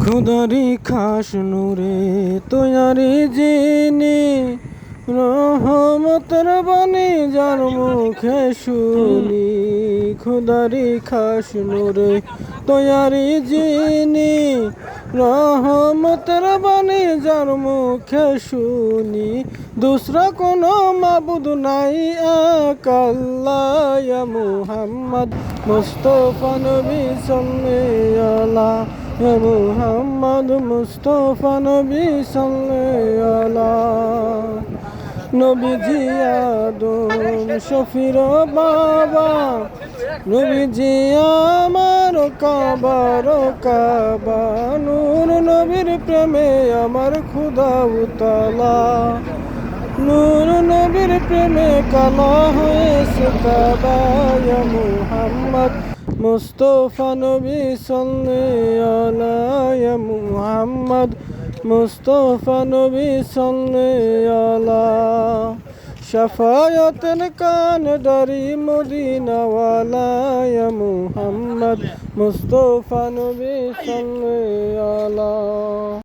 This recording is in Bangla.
খুদারি খাস নূরে তৈয়ারি যিনি, রহমতের বাণী যার মুখে শুনি। খুদারি খাস নূরে তৈয়ারি যিনি, রহমতের বাণী যার মুখে শুনি। দুসরা কোনো মাবুদ নাই এক আল্লাহ, ইয়া মুহাম্মদ মুস্তাফা নবী সাল্লাল্লাহু আলাইহি ইয়া মুহাম্মদ মুস্তাফা নবী সাল্লাল্লাহু আলাইহি। নবীজি আদম শফির বাবা, নবীজি আমার কাবার কাবা। নূর নবীর প্রেমে আমার খুদা উতলা, নূর নবীর প্রেমে কালা হয়েছে কাবা। ইয়া মুহাম্মদ মুস্তাফা নবী সাল্লাল্লাহু আলাইহি ইয়া মুহাম্মদ মুস্তাফা নবী সাল্লাল্লাহু আলাইহি। শাফায়াতের কান্ডারি মদিনাওয়ালা, ইয়া মুহাম্মদ মুস্তাফা নবী সাল্লাল্লাহু আলাইহি।